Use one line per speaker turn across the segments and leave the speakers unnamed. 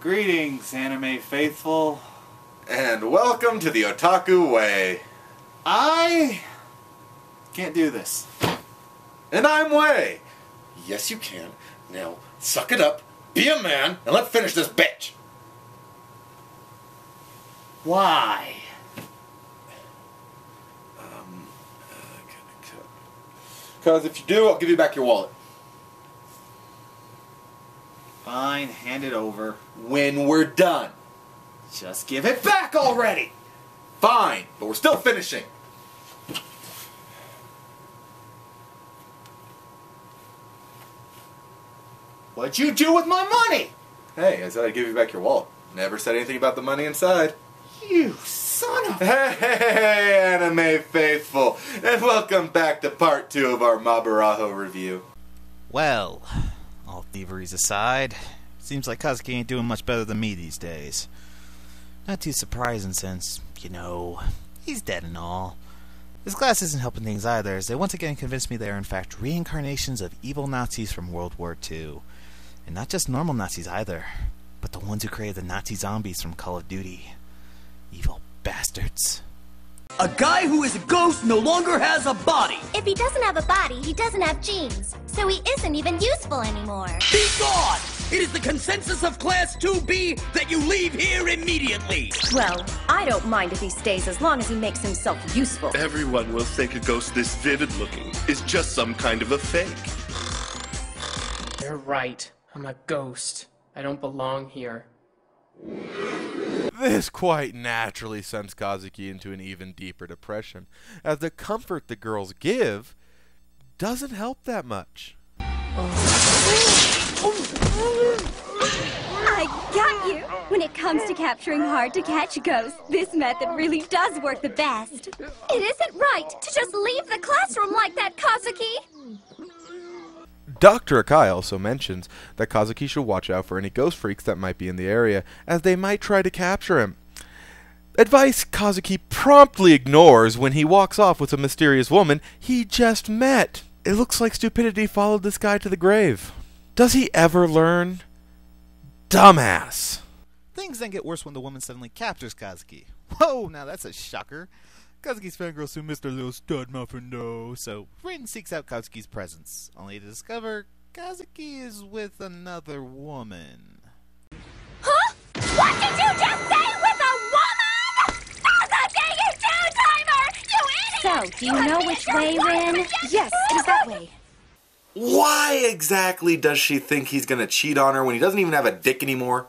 Greetings, anime faithful.
And welcome to the Otaku Way.
I can't do this.
And I'm Way. Yes, you can. Now, suck it up, be a man, and let's finish this bitch.
Why?
Because if you do, I'll give you back your wallet.
Fine, hand it over.
When we're done.
Just give it back already!
Fine, but we're still finishing.
What'd you do with my money?
Hey, I said I'd give you back your wallet. Never said anything about the money inside.
You son of a...
Hey, anime faithful, and welcome back to part 2 of our Maburaho review.
Well, all thieveries aside, seems like Kazuki ain't doing much better than me these days. Not too surprising since, he's dead and all. His glass isn't helping things either, as they once again convinced me they are in fact reincarnations of evil Nazis from World War II. And not just normal Nazis either, but the ones who created the Nazi zombies from Call of Duty. Evil bastards.
A guy who is a ghost no longer has a body!
If he doesn't have a body, he doesn't have genes. So he isn't even useful anymore.
Be gone! It is the consensus of Class 2B that you leave here immediately!
Well, I don't mind if he stays as long as he makes himself useful.
Everyone will think a ghost this vivid looking is just some kind of a fake.
You're right. I'm a ghost. I don't belong here.
This quite naturally sends Kazuki into an even deeper depression, as the comfort the girls give doesn't help that much.
I got you! When it comes to capturing hard-to-catch ghosts, this method really does work the best.
It isn't right to just leave the classroom like that, Kazuki!
Dr. Akai also mentions that Kazuki should watch out for any ghost freaks that might be in the area, as they might try to capture him. Advice Kazuki promptly ignores when he walks off with a mysterious woman he just met. It looks like stupidity followed this guy to the grave. Does he ever learn? Dumbass!
Things then get worse when the woman suddenly captures Kazuki. Whoa, now that's a shocker. Kazuki's fangirl soon missed her little stud muffin though, so Rin seeks out Kazuki's presence, only to discover Kazuki is with another woman.
Huh? What did you just say, with a woman? Kazuki, you two-timer! You idiot!
So, do you know which way, Rin?
Yes, it is that way.
Why exactly does she think he's gonna cheat on her when he doesn't even have a dick anymore?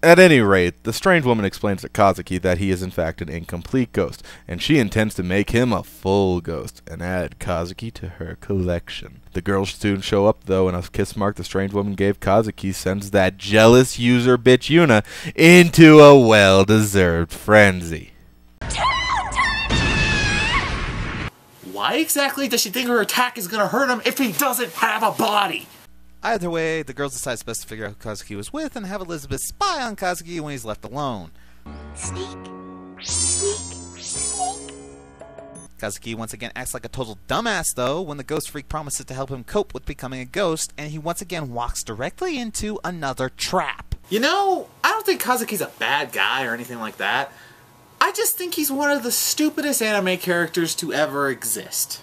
At any rate, the strange woman explains to Kazuki that he is in fact an incomplete ghost, and she intends to make him a full ghost and add Kazuki to her collection. The girls soon show up though, and a kiss mark the strange woman gave Kazuki sends that jealous user bitch Yuna into a well-deserved frenzy.
Why exactly does she think her attack is gonna hurt him if he doesn't have a body?
Either way, the girls decide it's best to figure out who Kazuki was with and have Elizabeth spy on Kazuki when he's left alone.
Sneak. Sneak. Sneak.
Kazuki once again acts like a total dumbass though when the ghost freak promises to help him cope with becoming a ghost, and he once again walks directly into another trap.
I don't think Kazuki's a bad guy or anything like that. I just think he's one of the stupidest anime characters to ever exist.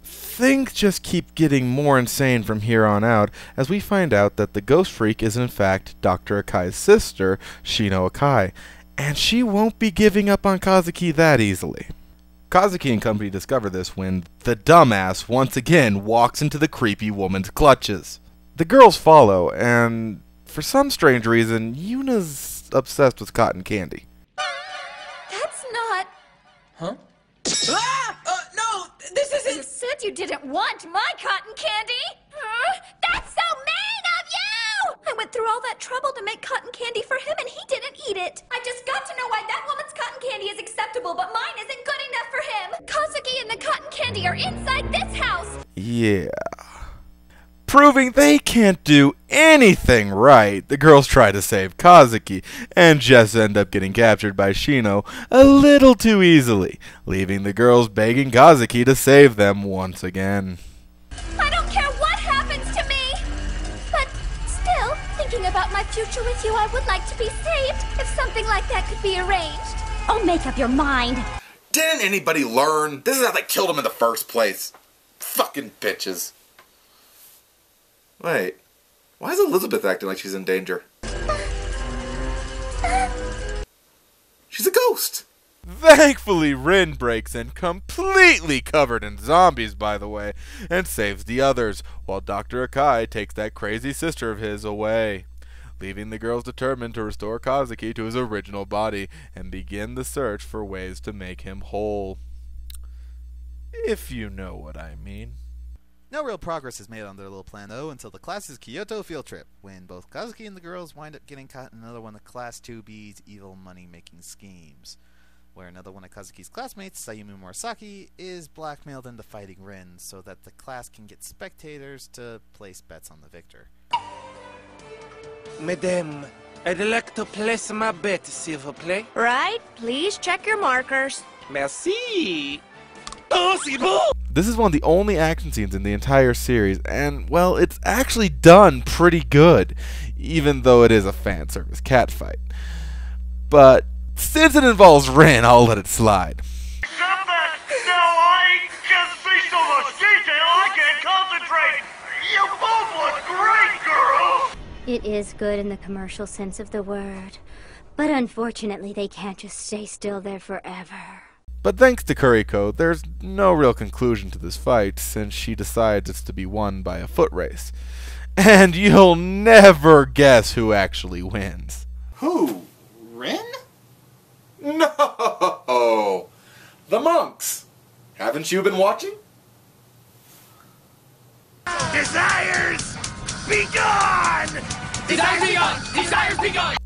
Things just keep getting more insane from here on out, as we find out that the ghost freak is in fact Dr. Akai's sister, Shino Akai, and she won't be giving up on Kazuki that easily. Kazuki and company discover this when the dumbass once again walks into the creepy woman's clutches. The girls follow, and for some strange reason, Yuna's obsessed with cotton candy.
That's not...
Huh?
No! This isn't... You said you didn't want my cotton candy! That's so mean of you! I went through all that trouble to make cotton candy for him and he didn't eat it. I just got to know why that woman's cotton candy is acceptable, but mine isn't good enough for him. Kazuki and the cotton candy are inside this house!
Yeah. Proving they can't do anything right, the girls try to save Kazuki, and just end up getting captured by Shino a little too easily, leaving the girls begging Kazuki to save them once again.
I don't care what happens to me! But still, think thinking about my future with you. I would like to be saved if something like that could be arranged.
Oh, make up your mind.
Didn't anybody learn? This is how they killed him in the first place. Fucking bitches. Wait, why is Elizabeth acting like she's in danger? She's a ghost!
Thankfully, Rin breaks in, completely covered in zombies, by the way, and saves the others, while Dr. Akai takes that crazy sister of his away, leaving the girls determined to restore Kazuki to his original body and begin the search for ways to make him whole. If you know what I mean.
No real progress is made on their little plan, though, until the class's Kyoto field trip, when both Kazuki and the girls wind up getting caught in another one of Class 2B's evil money-making schemes, where another one of Kazuki's classmates, Sayumi Murasaki, is blackmailed into fighting Rin so that the class can get spectators to place bets on the victor.
Madame, I'd like to place my bet, s'il vous plaît.
Right? Please check your markers.
Merci. Oh, c'est bon!
This is one of the only action scenes in the entire series, and, well, it's actually done pretty good, even though it is a fan service catfight. But since it involves Rin, I'll let it slide.
Except that now I just see so much detail I can't concentrate. You both look great, girls.
It is good in the commercial sense of the word, but unfortunately they can't just stay still there forever.
But thanks to Kuriko, there's no real conclusion to this fight, since she decides it's to be won by a foot race. And you'll never guess who actually wins.
Who? Rin? No! The monks! Haven't you been watching?
Desires, be gone! Desires, be gone! Desires, be gone!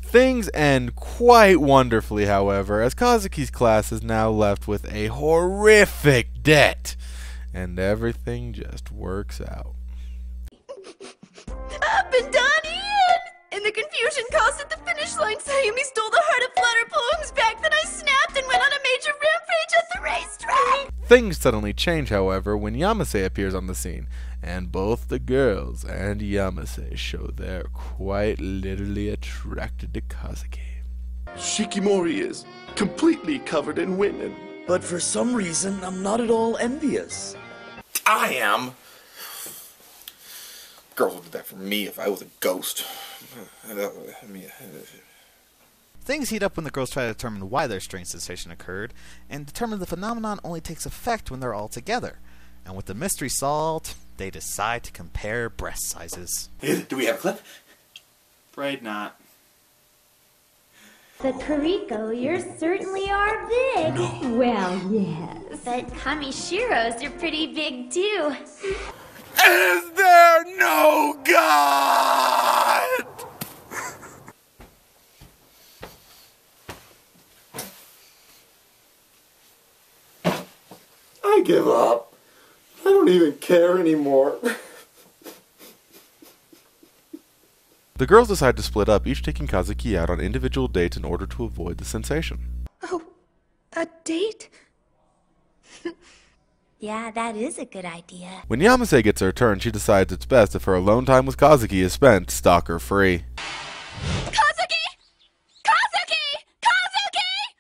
Things end quite wonderfully, however, as Kazuki's class is now left with a horrific debt. And everything just works out.
Up and done, Ian! In the confusion caused at the finish line, Sayumi stole the Heart of Flutter poems back, then I snapped and went on a major rampage at the racetrack!
Things suddenly change, however, when Yamase appears on the scene, and both the girls and Yamase show they're quite literally attracted to Kazuki.
Shikimori is completely covered in women.
But for some reason, I'm not at all envious.
I am. Girls would do that for me if I was a ghost.
Things heat up when the girls try to determine why their strange sensation occurred, and determine the phenomenon only takes effect when they're all together. And with the mystery solved, they decide to compare breast sizes.
Do we have a clip?
Afraid not.
But Kuriko, you certainly are big. No. Well, yes. But Kamishiro's are pretty big too.
Is there no God?
I give up. I don't even care anymore.
The girls decide to split up, each taking Kazuki out on individual dates in order to avoid the sensation.
Oh, a date?
Yeah, that is a good idea.
When Yamase gets her turn, she decides it's best if her alone time with Kazuki is spent stalker-free.
Kazuki! Kazuki! Kazuki!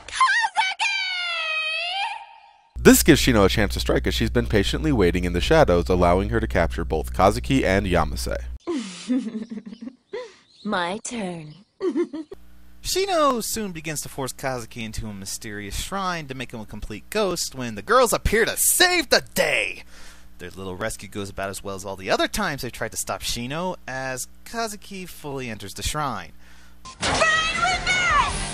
Kazuki!
This gives Shino a chance to strike as she's been patiently waiting in the shadows, allowing her to capture both Kazuki and Yamase.
My turn.
Shino soon begins to force Kazuki into a mysterious shrine to make him a complete ghost when the girls appear to save the day. Their little rescue goes about as well as all the other times they tried to stop Shino, as Kazuki fully enters the shrine.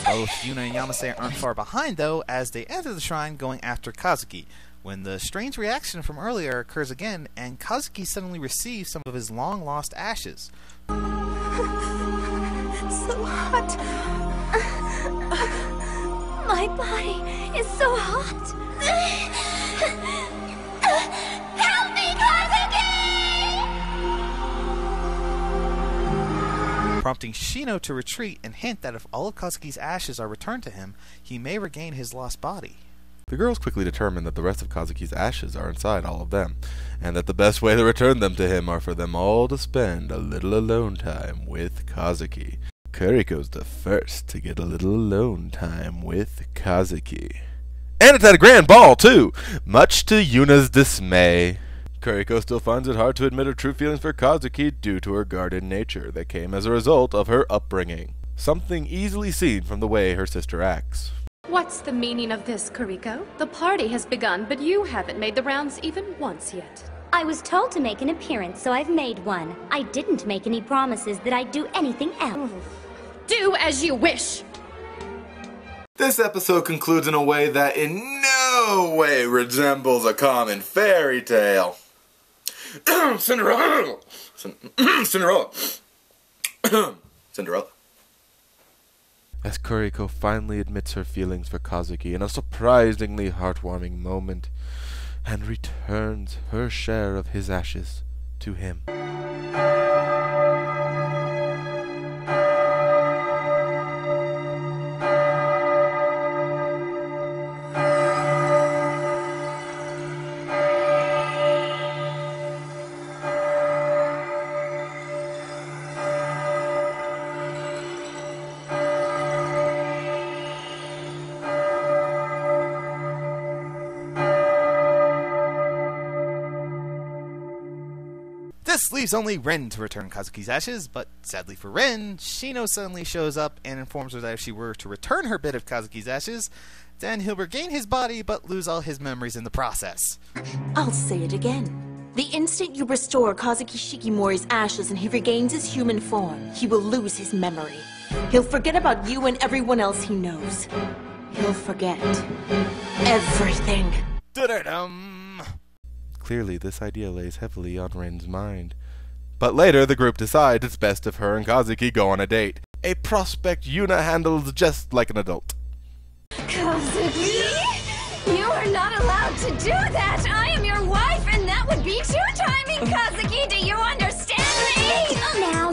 Both Yuna and Yamase aren't far behind, though, as they enter the shrine going after Kazuki, when the strange reaction from earlier occurs again, and Kazuki suddenly receives some of his long-lost ashes.
It's so hot. My body is so hot. Help me, Kazuki!
Prompting Shino to retreat and hint that if all of Kazuki's ashes are returned to him, he may regain his lost body.
The girls quickly determine that the rest of Kazuki's ashes are inside all of them, and that the best way to return them to him are for them all to spend a little alone time with Kazuki. Kuriko's the first to get a little alone time with Kazuki. And it's at a grand ball, too, much to Yuna's dismay. Kuriko still finds it hard to admit her true feelings for Kazuki due to her guarded nature that came as a result of her upbringing. Something easily seen from the way her sister acts.
What's the meaning of this, Kuriko? The party has begun, but you haven't made the rounds even once yet.
I was told to make an appearance, so I've made one. I didn't make any promises that I'd do anything else.
Do as you wish!
This episode concludes in a way that in no way resembles a common fairy tale. Cinderella! Cinderella! Cinderella. As Kuriko finally admits her feelings for Kazuki in a surprisingly heartwarming moment, and returns her share of his ashes to him.
This leaves only Rin to return Kazuki's ashes, but sadly for Rin, Shino suddenly shows up and informs her that if she were to return her bit of Kazuki's ashes, then he'll regain his body but lose all his memories in the process.
I'll say it again. The instant you restore Kazuki Shikimori's ashes and he regains his human form, he will lose his memory. He'll forget about you and everyone else he knows. He'll forget everything.
Da-da-dum!
Clearly, this idea lays heavily on Rin's mind. But later, the group decides it's best if her and Kazuki go on a date. A prospect Yuna handles just like an adult.
Kazuki? You are not allowed to do that! I am your wife, and that would be two-timing, Kazuki! Do you understand me?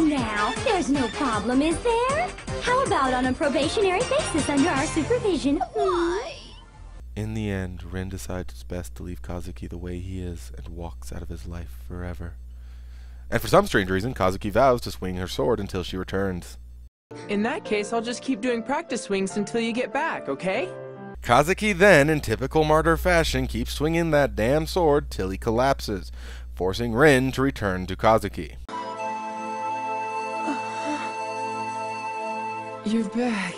Now, there's no problem, is there? How about on a probationary basis under our supervision?
Why?
In the end, Rin decides it's best to leave Kazuki the way he is and walks out of his life forever. And for some strange reason, Kazuki vows to swing her sword until she returns.
In that case, I'll just keep doing practice swings until you get back, okay?
Kazuki then, in typical martyr fashion, keeps swinging that damn sword till he collapses, forcing Rin to return to Kazuki.
You're back.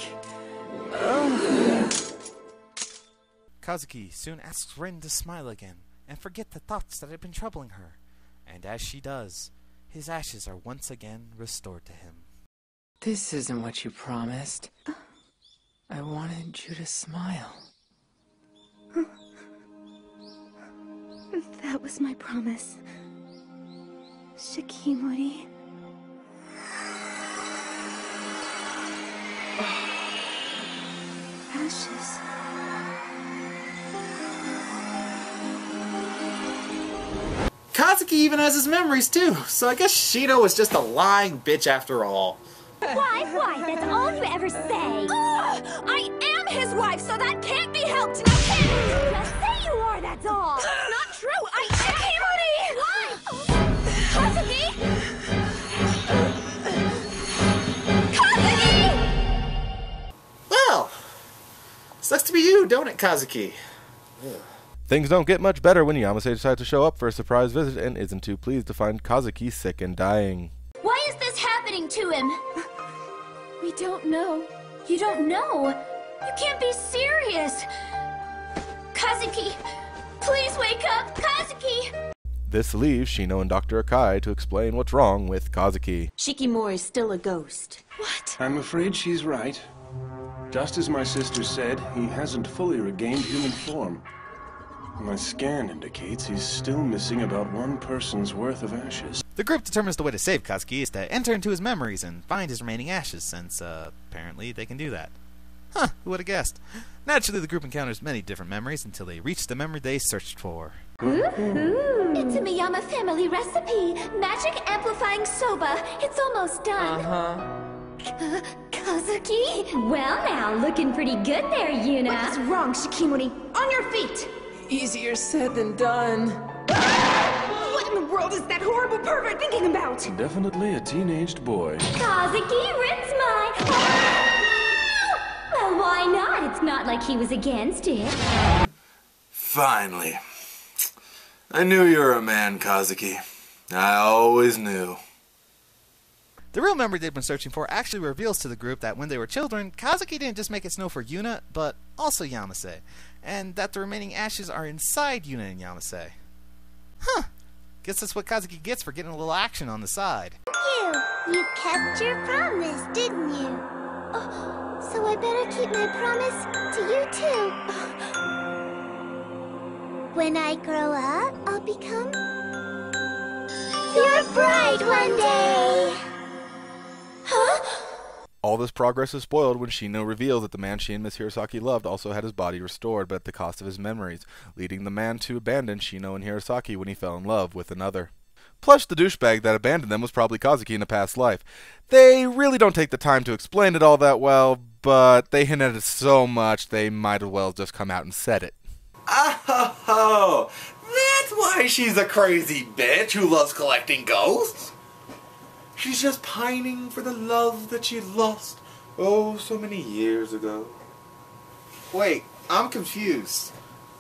Kazuki soon asks Rin to smile again and forget the thoughts that have been troubling her. And as she does, his ashes are once again restored to him.
This isn't what you promised. I wanted you to smile.
That was my promise. Shikimori. Ashes.
Kazuki even has his memories too, so I guess Shino is just a lying bitch after all.
Why? That's all you ever say.
I am his wife, so that can't be helped. Now can
Just say you are, that's all.
Not true. I am. Kazuki! Kazuki!
Well, sucks to be you, don't it, Kazuki? Ugh.
Things don't get much better when Yamase decides to show up for a surprise visit and isn't too pleased to find Kazuki sick and dying.
Why is this happening to him?
We don't know.
You don't know? You can't be serious. Kazuki, please wake up. Kazuki!
This leaves Shino and Dr. Akai to explain what's wrong with Kazuki.
Shikimori's still a ghost.
What?
I'm afraid she's right. Just as my sister said, he hasn't fully regained human form. My scan indicates he's still missing about one person's worth of ashes.
The group determines the way to save Kazuki is to enter into his memories and find his remaining ashes, since, apparently they can do that. Huh, who would have guessed? Naturally, the group encounters many different memories until they reach the memory they searched for.
Ooh. It's a Miyama family recipe. Magic amplifying soba. It's almost done. Kazuki?
Well now, looking pretty good there, Yuna.
What is wrong, Shikimori? On your feet!
Easier said than done.
world is that horrible pervert thinking about?
Definitely a teenaged boy.
Kazuki, rinse my... Well, why not? It's not like he was against it.
Finally. I knew you were a man, Kazuki. I always knew.
The real memory they've been searching for actually reveals to the group that when they were children, Kazuki didn't just make it snow for Yuna, but also Yamasei, and that the remaining ashes are inside Yuna and Yamasei. Huh. Guess that's what Kazuki gets for getting a little action on the side.
You kept your promise, didn't you? Oh, so I better keep my promise to you too. When I grow up, I'll become your bride one day. Huh?
All this progress is spoiled when Shino reveals that the man she and Miss Hirosaki loved also had his body restored, but at the cost of his memories, leading the man to abandon Shino and Hirosaki when he fell in love with another. Plus, the douchebag that abandoned them was probably Kazuki in a past life. They really don't take the time to explain it all that well, but they hint at it so much they might as well just come out and said it.
Oh, that's why she's a crazy bitch who loves collecting ghosts. She's just pining for the love that she lost, oh, so many years ago.
Wait, I'm confused.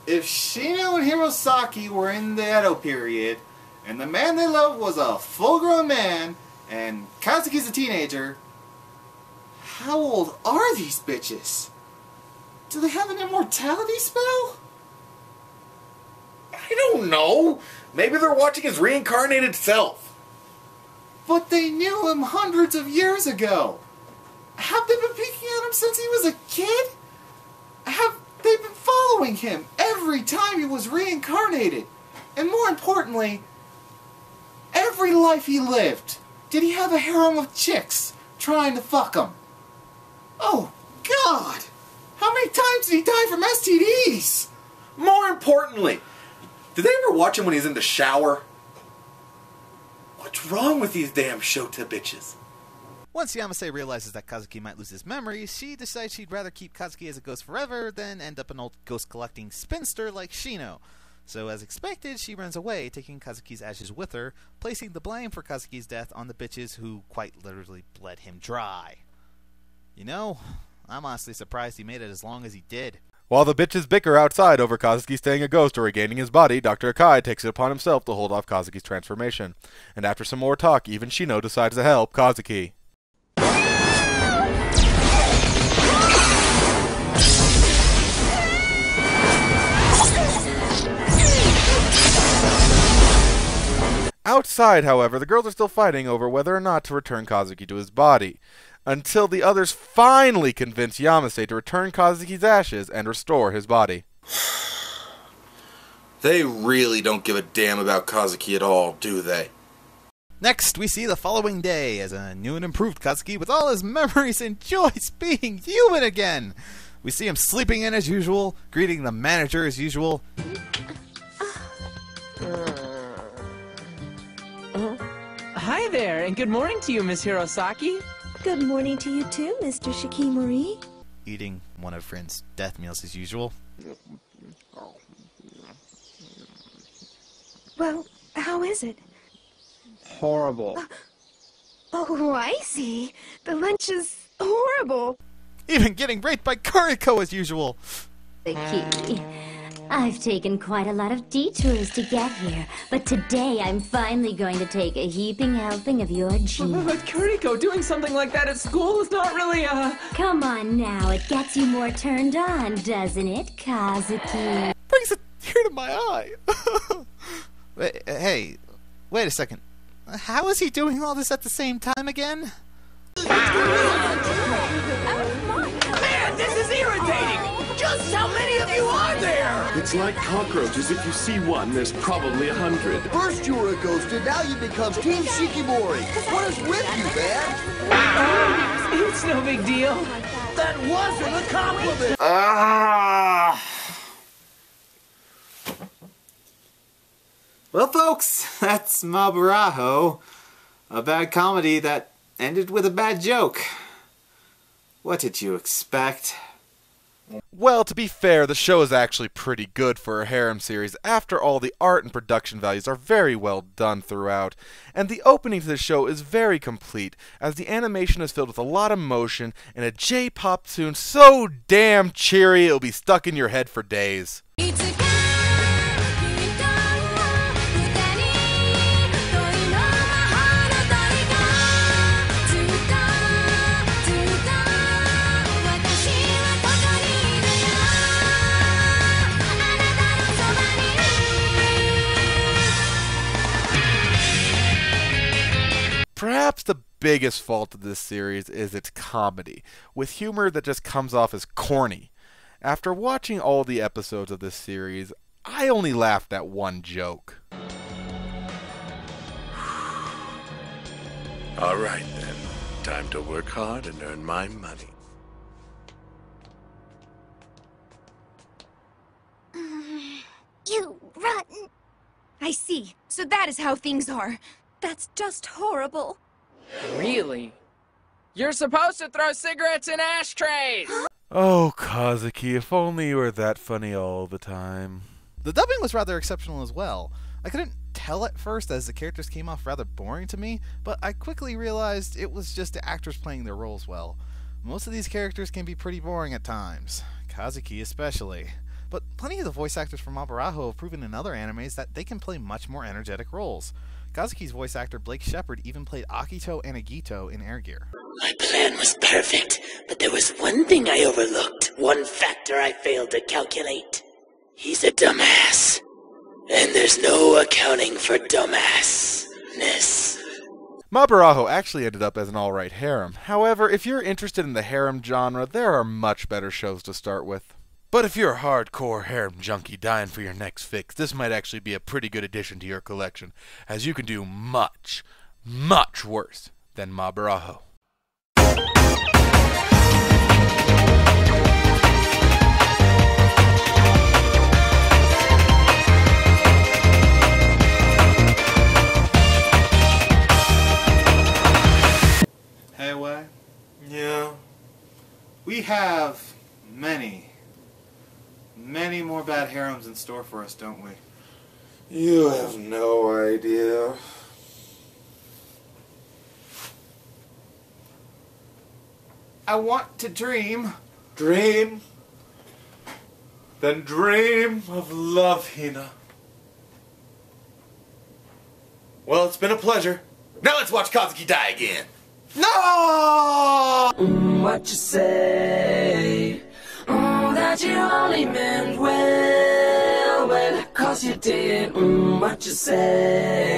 If Shino and Hirosaki were in the Edo period, and the man they loved was a full-grown man, and Kazuki's a teenager, how old are these bitches? Do they have an immortality spell?
I don't know. Maybe they're watching his reincarnated self.
But they knew him hundreds of years ago. Have they been peeking at him since he was a kid? Have they been following him every time he was reincarnated? And more importantly, every life he lived, did he have a harem of chicks trying to fuck him? Oh, God! How many times did he die from STDs?
More importantly, did they ever watch him when he's in the shower? What's wrong with these damn Shota bitches?
Once Yamasei realizes that Kazuki might lose his memory, she decides she'd rather keep Kazuki as a ghost forever than end up an old ghost-collecting spinster like Shino. So as expected, she runs away, taking Kazuki's ashes with her, placing the blame for Kazuki's death on the bitches who quite literally bled him dry. You know, I'm honestly surprised he made it as long as he did.
While the bitches bicker outside over Kazuki staying a ghost or regaining his body, Dr. Akai takes it upon himself to hold off Kazuki's transformation. And after some more talk, even Shino decides to help Kazuki. Outside, however, the girls are still fighting over whether or not to return Kazuki to his body, until the others finally convince Yamasei to return Kazuki's ashes and restore his body.
They really don't give a damn about Kazuki at all, do they?
Next, we see the following day as a new and improved Kazuki with all his memories enjoys being human again. We see him sleeping in as usual, greeting the manager as usual.
Hi there, and good morning to you, Miss Hirosaki.
Good morning to you too, Mr. Shikimori.
Eating one of Friend's death meals as usual.
Well, how is it?
Horrible.
Oh, I see. The lunch is horrible.
Even getting raped by Kuriko as usual.
Vicky, I've taken quite a lot of detours to get here, but today I'm finally going to take a heaping helping of your genes.
But Kuriko, doing something like that at school is not really
Come on now, it gets you more turned on, doesn't it, Kazuki?
Brings a tear to my eye. Hey, wait a second. How is he doing all this at the same time again?
Man, this is irritating! Just how many of you are there?
It's like cockroaches. If you see one, there's probably 100.
First you were a ghost, and now you become Team Shikimori. What is with you, man?
It's no big deal.
That wasn't a compliment.
Well, folks, that's Maburaho, a bad comedy that ended with a bad joke. What did you expect?
Well, to be fair, the show is actually pretty good for a harem series. After all, the art and production values are very well done throughout, and the opening to the show is very complete, as the animation is filled with a lot of motion and a J-pop tune so damn cheery it'll be stuck in your head for days. Perhaps the biggest fault of this series is its comedy, with humor that just comes off as corny. After watching all the episodes of this series, I only laughed at one joke.
All right, then. Time to work hard and earn my money.
You rotten. I see. So that is how things are. That's just horrible.
Really? You're supposed to throw cigarettes in ashtrays!
Oh, Kazuki, if only you were that funny all the time.
The dubbing was rather exceptional as well. I couldn't tell at first as the characters came off rather boring to me, but I quickly realized it was just the actors playing their roles well. Most of these characters can be pretty boring at times, Kazuki especially. But plenty of the voice actors from Maburaho have proven in other animes that they can play much more energetic roles. Kazuki's voice actor Blake Shepard even played Akito and Agito in Air Gear.
My plan was perfect, but there was one thing I overlooked, one factor I failed to calculate. He's a dumbass, and there's no accounting for dumbassness.
Maburaho actually ended up as an alright harem. However, if you're interested in the harem genre, there are much better shows to start with. But if you're a hardcore harem junkie dying for your next fix, this might actually be a pretty good addition to your collection, as you can do much, much worse than Maburaho.
Hey, Wei.
Yeah?
We have many more bad harems in store for us, don't we?
You have no idea.
I want to dream.
Dream? Then dream of love, Hina. Well, it's been a pleasure. Now let's watch Kazuki die again.
No!
What you say? That you only meant well, 'cause you did. What you say?